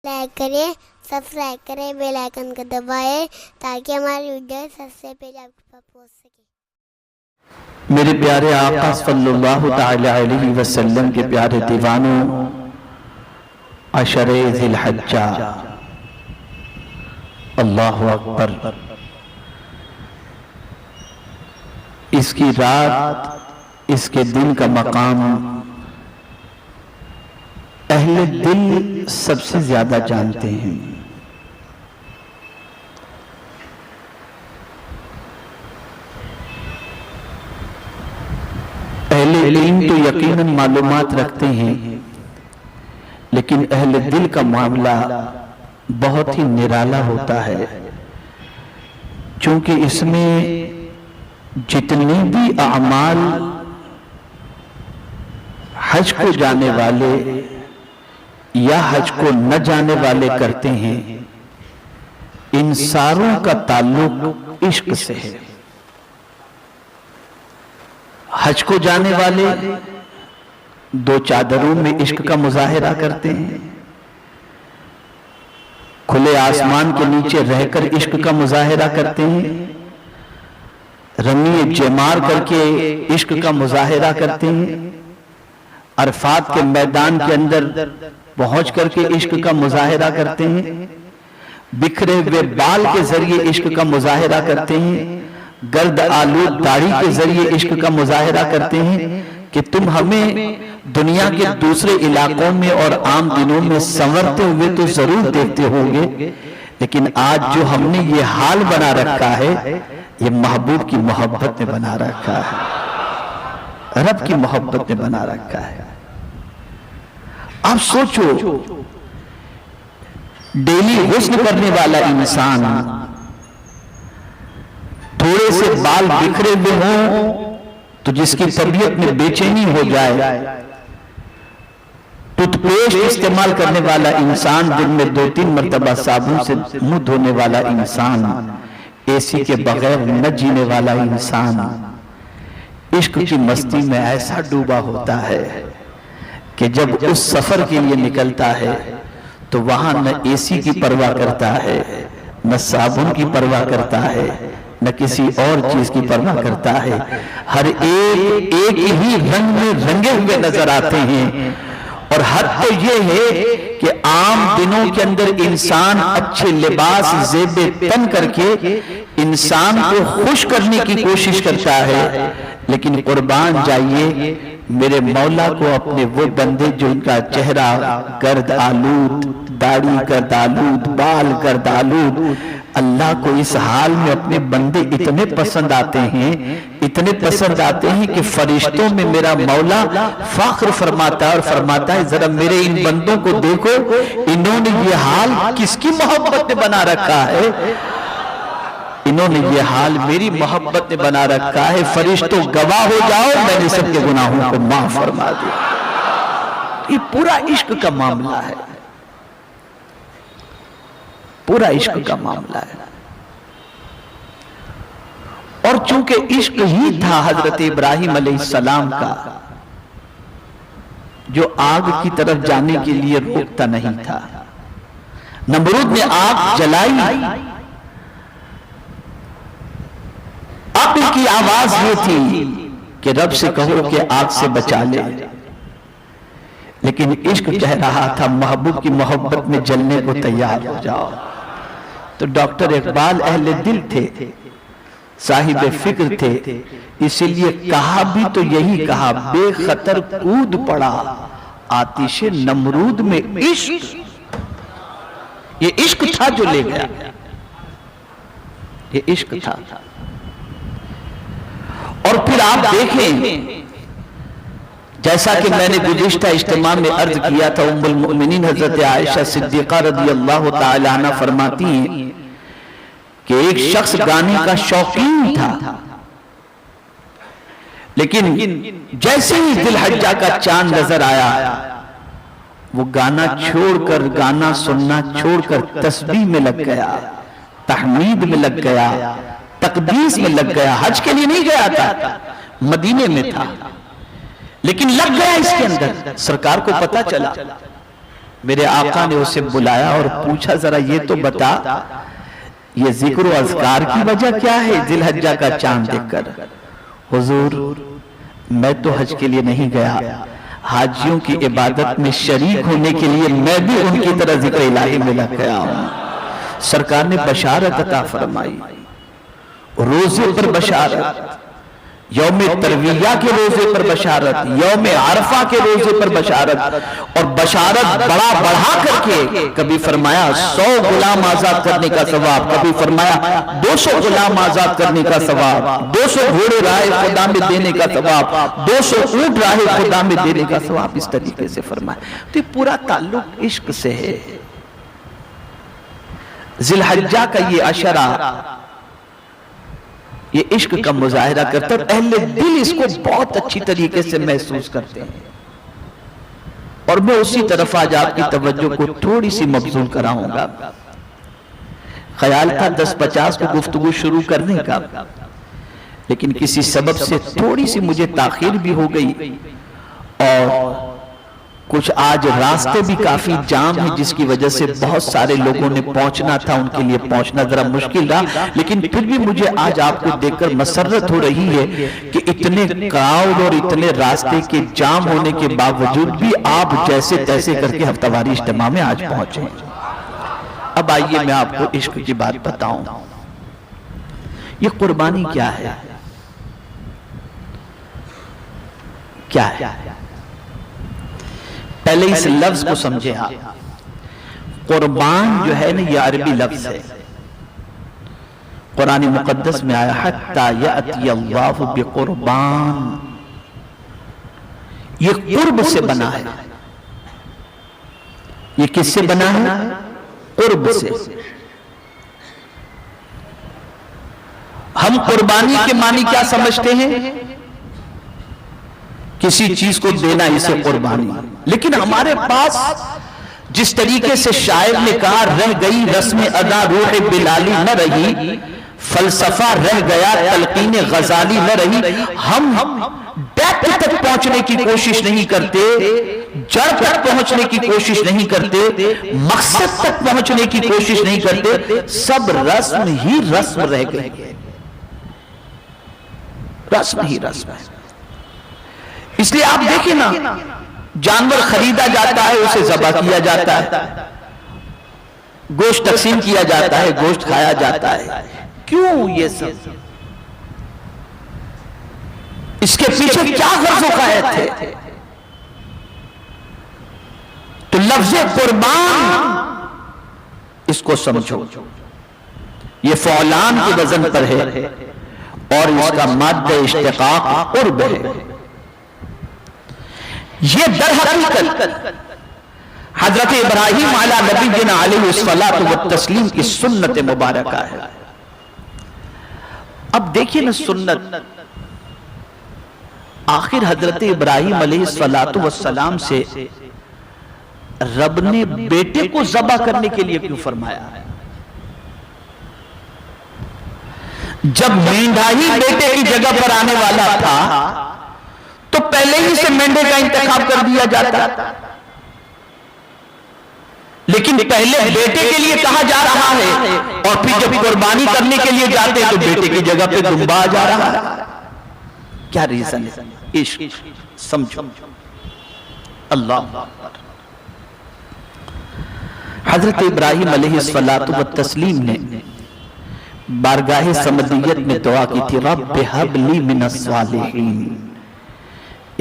Like करें, subscribe करें, bell icon को दबाएं ताकि हमारी वीडियो सबसे पहले आपके पास पहुंच सके। मेरे प्यारे आका सल्लल्लाहु तआला अलैहि वसल्लम के प्यारे दीवानों, अशरे ज़िलहज्जा, अल्लाहु अकबर। इसकी रात, इसके दिन का मकाम अहले दिल सबसे ज्यादा जानते हैं। अहले इल्म तो यकीनन मालूमात रखते हैं, लेकिन अहले दिल का मामला बहुत ही निराला होता है, क्योंकि इसमें जितने भी अमाल हज को जाने वाले या हज को न जाने वाले करते हैं, इन सारों का ताल्लुक इश्क से है। हज को जाने वाले दो चादरों में इश्क का मुजाहिरा करते हैं, खुले आसमान के नीचे रहकर इश्क का मुजाहिरा करते हैं, रमी जमार करके इश्क का मुजाहिरा करते हैं, अरफात के मैदान के अंदर पहुंच करके इश्क का मुजाहिरा करते हैं, बिखरे हुए बाल के जरिए इश्क का मुजाहिरा करते हैं, गर्द आलूद दाढ़ी के जरिए इश्क का मुजाहिरा करते हैं कि तुम हमें दुनिया के दूसरे इलाकों में और आम दिनों में संवरते हुए तो जरूर देखते होंगे, लेकिन आज जो हमने ये हाल बना रखा है, ये महबूब की मोहब्बत ने बना रखा है, रब की मोहब्बत ने बना रखा है। आप सोचो, डेली हुस्न करने वाला इंसान थोड़े से बाल बिखरे हुए हों तो जिसकी तबीयत में बेचैनी हो जाए, टूथपेस्ट इस्तेमाल करने वाला इंसान, दिन में 2-3 मरतबा साबुन से मुंह धोने वाला इंसान, एसी के बगैर न जीने वाला इंसान, इश्क की मस्ती में ऐसा डूबा होता है कि जब उस सफर के लिए निकलता है तो वहां न एसी की परवाह करता है, न साबुन की परवाह करता है, न किसी और चीज की परवाह करता है। हर एक ही रंग में रंगे हुए नजर आते हैं। और हद तो ये है कि आम दिनों के अंदर इंसान अच्छे लिबास ज़ेबे तन करके इंसान को खुश करने की कोशिश करता है, लेकिन कुर्बान जाइए मेरे मौला को अपने वो बंदे जिनका चेहरा गर्द आलूद, दाढ़ी गर्द आलूद, बाल गर्द आलूद, अल्लाह को इस हाल में अपने बंदे इतने पसंद आते हैं, इतने पसंद आते हैं कि फरिश्तों में मेरा मौला फख्र फरमाता है और फरमाता है जरा मेरे इन बंदों को देखो, इन्होंने ये हाल किसकी मोहब्बत ने बना रखा है, इन्होंने ये हाल मेरी मोहब्बत ने बना रखा है। फरिश्तों गवाह हो जाओ, मैंने सबके गुनाहों को माफ फरमा दिया। ये पूरा इश्क का मामला है, पूरा इश्क का मामला है। और चूंकि इश्क ही था हजरत इब्राहिम अलैहिस्सलाम का, जो आग की तरफ जाने के लिए रोकता नहीं था। नमरूद ने आग जलाई, अब की आवाज ये थी कि रब से कहो कि आग से बचा ले, लेकिन इश्क कह रहा था महबूब की मोहब्बत में जलने को तैयार हो जाओ। तो डॉक्टर इकबाल अहले दिल थे, साहिब फिक्र थे, इसीलिए कहा भी तो यही कहा, बेखतर कूद पड़ा आतिशे नमरूद में इश्क। ये इश्क था जो ले गया, ये इश्क था। और फिर आप देखें, जैसा कि मैंने गुज़िश्ता इज्तिमा में अर्ज किया था, उम्मुल मोमिनीन हजरत आयशा सिद्दीक़ा रज़ियल्लाहु ताला अन्हा फरमाती हैं कि एक शख्स गाने का शौकीन था, लेकिन जैसे ही ज़िलहज्जा का चांद नजर आया, वो गाना छोड़कर, गाना सुनना छोड़कर तस्बीह में लग गया, तहमीद में लग गया, तकदीस में लग गया। हज के लिए नहीं गया था, मदीने में था, लेकिन लग गया इसके अंदर। सरकार को पता चला, मेरे आका ने उसे बुलाया और पूछा, जरा ये तो बता, ये जिक्र और अज़कार की वजह क्या है जिलहज्जा का चांद देखकर? हुजूर, मैं तो हज के लिए नहीं गया, हाजियों की इबादत में शरीक होने के लिए मैं भी उनकी तरह जिक्र इलाही में लग गया हूं। सरकार ने बशारत अता फरमाई, रोजे पर बशारत, यौमे तरविया के रोजे पर बशारत, यौमे आरफा के रोजे पर बशारत, और बशारत बड़ा बढ़ा करके कभी फरमाया 100 गुलाम आजाद करने का सवाब, कभी फरमाया 200 गुलाम आजाद करने का सवाब, 200 घोड़े राहे खुदा में देने का सवाब, 200 ऊंट राहे खुदा में देने का सवाब, इस तरीके से फरमाया। तो ये पूरा ताल्लुक इश्क से है। जिलहज्जा का ये अशरा ये इश्क का मुजाहिरा करता है, और अहले दिल इसको बहुत अच्छी तरीके से महसूस करते हैं। और मैं उसी तरफ आज आपकी तवज्जो को थोड़ी सी मबजूल कराऊंगा। ख्याल था 10:50 को गुफ्तगू शुरू करने का, लेकिन किसी सबब से थोड़ी सी मुझे ताखीर भी हो गई, और कुछ आज रास्ते भी काफी जाम है, जिसकी वजह से बहुत सारे लोगों ने पहुंचना था, उनके लिए पहुंचना जरा मुश्किल रहा। लेकिन फिर भी मुझे आज आपको देखकर मसर्रत हो रही है कि इतने क्राउड और इतने रास्ते के जाम होने के बावजूद भी आप जैसे तैसे करके हफ्तावारी इज्तिमा में आज पहुंचे। अब आइए मैं आपको इश्क की बात बताऊं। ये कुर्बानी क्या है? क्या है? पहले इस लफ्ज को समझे आप। कुर्बान जो है ना, ये अरबी लफ्ज है, कुरान मुकद्दस में आया हत्ता याती अल्लाहु बिकुर्बान। ये कुर्ब से बना है। ये किससे बना है? कुर्ब से। हम कुर्बानी के मानी क्या समझते हैं? किसी चीज को देना, इसे कुर्बानी। लेकिन हमारे पास जिस तरीके से शायर ने कहा, रह गई रस्म अदा रूह बिलाली न रही, फलसफा रह गया तलकीन गजाली न रही। हम डेप्थ तक पहुंचने की कोशिश नहीं करते, जड़ तक पहुंचने की कोशिश नहीं करते, मकसद तक पहुंचने की कोशिश नहीं करते। सब रस्म ही रस्म रह गई, रस्म ही रस्म है। इसलिए आप देखिए ना, जानवर खरीदा जाता है, उसे ज़बह किया जाता है, गोश्त तकसीम किया जाता है, गोश्त खाया जाता है। क्यों ये सब? इसके पीछे क्या गर्ज़ क़ायद थे? तो लफ्ज़ कुर्बान, इसको समझो, ये फ़ौलान के वजन पर है और इसका माद्दा इश्तिक़ाक़ कुर्ब है। ये दर हकीकत हजरत इब्राहिम अला नबीना अलैहिस्सलातु वत्तस्लीम की सुन्नत मुबारका है। अब देखिए ना, सुन्नत आखिर हजरत इब्राहिम अलैहिस्सलातु वस्सलाम से रब ने बेटे को ज़बह करने के लिए क्यों फरमाया? जब मेंढा ही बेटे की जगह पर आने वाला था, तो पहले ही से मेंढे का इंतखाब कर दिया जाता। लेकिन पहले बेटे के लिए कहा जा रहा है, और फिर जब कुर्बानी करने के लिए जाते हैं तो बेटे की जगह पे दुम्बा आ जा रहा है। क्या रीजन है? इश्क। समझो। अल्लाह। हजरत इब्राहिम अलैहिस्सलातु वत्तस्लीम ने बारगाहे समदियत में दुआ की थी, रब्बि हबली मिनस सालिहीन,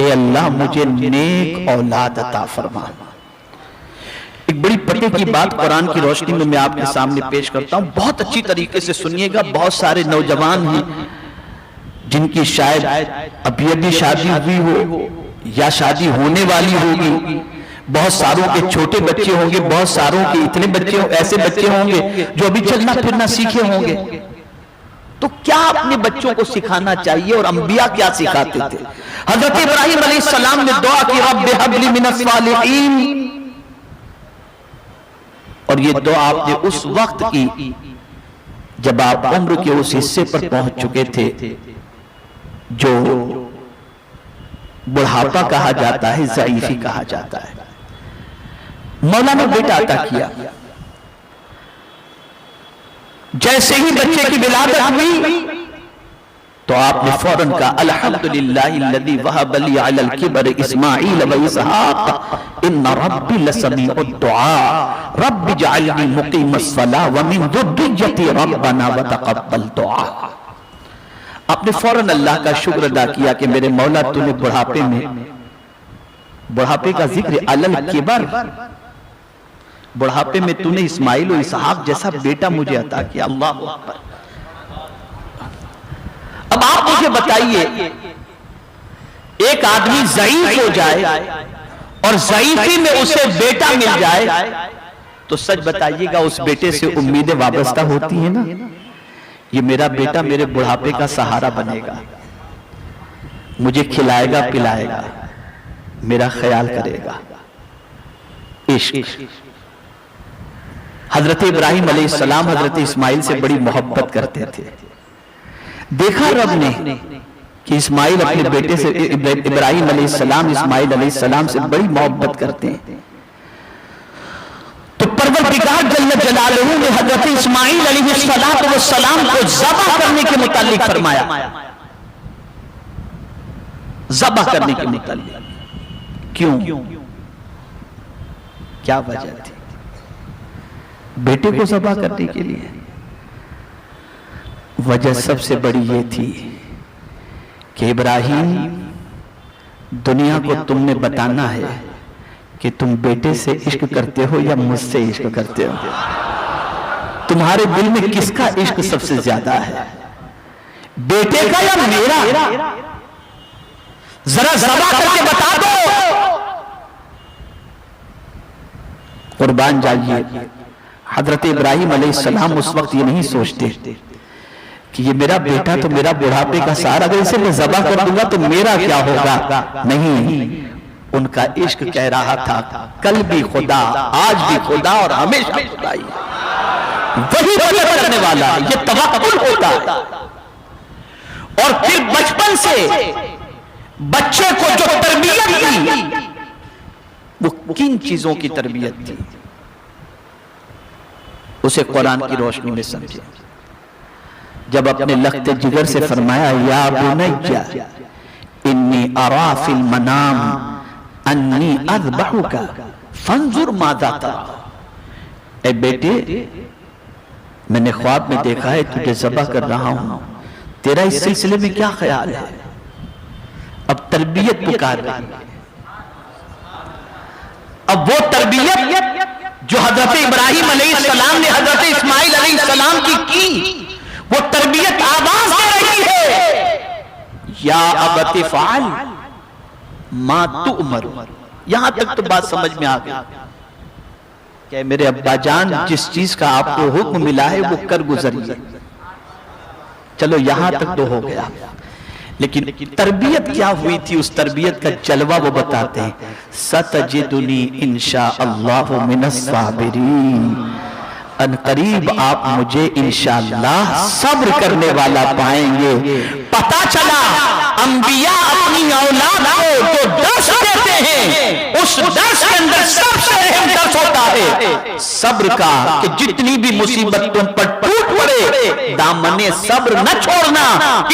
ए अल्लाह मुझे नेक औलाद अता फरमा। एक बड़ी पते की बात कुरान की रोशनी में मैं आपके सामने पेश करता हूं, बहुत अच्छी तरीके से सुनिएगा। बहुत सारे नौजवान हैं जिनकी शायद अभी अभी शादी हुई हो या शादी होने वाली होगी, बहुत सारों के छोटे बच्चे होंगे, बहुत सारों के इतने बच्चे, ऐसे बच्चे होंगे जो अभी चलना फिरना सीखे होंगे। तो क्या अपने बच्चों को सिखाना चाहिए, और अंबिया क्या सिखाते थे? हजरत इब्राहिम अलैहिस्सलाम ने दुआ की, रब्बि हबली मिनस सालिहीन, और ये दुआ आपने उस वक्त की जब आप उम्र के उस हिस्से पर पहुंच चुके थे जो बुढ़ापा कहा जाता है, ज़ईफ़ी कहा जाता है। मौला ने बेटा अता किया। जैसे ही बच्चे की विलादत हुई तो आपने फौरन कहा अल्हम्दुलिल्लाहिल्लज़ी वहब ली अलल किबर इस्माईल व इसहाक इन्न रब्बी लसमीउद दुआ रब्बि जअलनी मुकीमस सलाह व मिन दुर्रिय्यती रब्बना व तक़ब्बल दुआ। आपने फौरन अल्लाह का शुक्र अदा किया कि मेरे मौला तूने बुढ़ापे का जिक्र अलल किबर, बुढ़ापे में तूने इस्माइल और इसहाक जैसा बेटा मुझे अता किया। अल्लाह अकबर। अब आप मुझे बताइए, एक आदमी ज़ईफ हो जाए और ज़ईफी में उसे बेटा मिल जाए तो सच बताइएगा उस बेटे से उम्मीदें वाबस्ता होती हैं ना। ये मेरा बेटा मेरे बुढ़ापे का सहारा बनेगा, मुझे खिलाएगा पिलाएगा, मेरा ख्याल करेगा। इश्क। हजरत इब्राहिम अलैहिस्सलाम हजरत इस्माइल से बड़ी मोहब्बत करते थे। देखा रब ने कि इस्माइल अपने बेटे से इब्राहिम अलैहिस्सलाम इस्माइल अलैहिस्सलाम से बड़ी मोहब्बत करते हैं, तो परवरदिगार जल्ल जलालहू ने हजरत इस्माइल अलैहिस्सलाम को ज़बह करने के मुतालिक फरमाया। ज़बह करने के मुतालिक क्यों, क्या वजह थी बेटे को ज़बह करने के लिए? वजह सबसे बड़ी ये थी कि इब्राहिम, दुनिया को तुमने बताना है कि तुम बेटे से इश्क करते हो या मुझसे इश्क करते हो। तुम्हारे दिल में किसका इश्क सबसे ज्यादा है, बेटे का या मेरा? जरा ज़बह करके बता दो। कुर्बान जाइए। हजरत इब्राहिम अलैहिस्सलाम उस वक्त ये नहीं सोचते कि ये मेरा बेटा तो मेरा बुढ़ापे का सहारा, अगर इसे मैं ज़बह कर दूंगा तो मेरा क्या होगा। नहीं, उनका इश्क कह रहा था कल भी खुदा, आज भी खुदा और हमेशा खुदा ही वही मदद करने वाला है। ये तवक्कुल होता है। और फिर बचपन से बच्चे को जो तरबियत दी वो किन चीजों की तरबियत थी, उसे कुरान की रोशनी में समझे। जब अपने लख्ते जिगर से फरमाया या बुनय्या इन्नी अरा फिल मनाम अन्नी अज़बहुका फंजुर माज़ा तरा। ए बेटे, मैंने ख्वाब में देखा है तुझे ज़बह कर रहा हूं, तेरा इस सिलसिले में क्या ख्याल है? अब तरबियत पुकार रही है। अब वो तरबियत जो हजरत इब्राहिम अलैहिस्सलाम ने हजरत इस्माइल अलैहिस्सलाम की वो तरबियत आवाज दे रही है या अबति फ़अल मा तुअमर। यहां तक तो बात समझ में आ गई कि मेरे अब्बा जान जिस चीज का आपको हुक्म मिला है वो कर गुजरिए। चलो यहां तक तो हो गया, लेकिन तरबियत क्या हुई थी, उस तरबियत का जलवा वो बताते हैं। सतजिदुनी इंशाअल्लाहु मिनस साबिरीन। अनकरीब आप मुझे इंशाअल्लाह सब्र करने वाला पाएंगे। पता चला अंबिया अपनी औलाद को जो दर्स देते हैं उस दर्स के अंदर सबसे अहम दर्स होता है सब्र का, कि जितनी भी मुसीबत तुम पर टूट पड़े दामने सब्र न छोड़ना।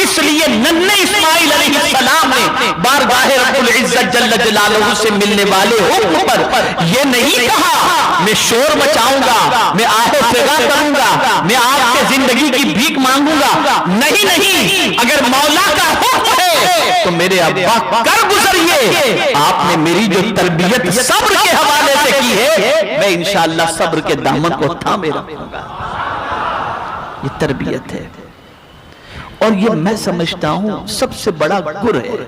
इसलिए नन्हे इस्माइल अलैहिस्सलाम ने बारगाह रब्बुल इज्जत जल्ल जलालहू से मिलने वाले हुक्म पर यह नहीं कहा मैं शोर मचाऊंगा, मैं आहो फिगा करूंगा, मैं आपके जिंदगी की भीख मांगूंगा। नहीं नहीं, अगर मौला का हुक्म है तो मेरे अब्बा कर गुजरिए। आपने मेरी जो तरबियत सब्र के हवाले से की है, मैं इंशाअल्लाह सब्र के दामन को थामे रखूंगा। ये तरबियत है और ये मैं समझता हूं सबसे बड़ा गुर है।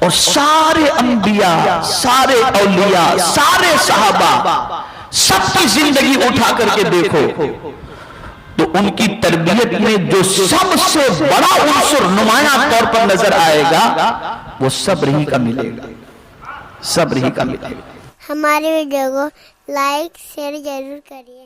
और सारे अंबिया, सारे औलिया, सारे सहाबा सबकी जिंदगी उठा करके देखो तो उनकी तरबियत में जो सबसे बड़ा उन्सुर नुमाया तौर पर नजर आएगा वो सब्र ही का मिलेगा, सब्र ही का मिलेगा। हमारे वीडियो को लाइक शेयर जरूर करिए।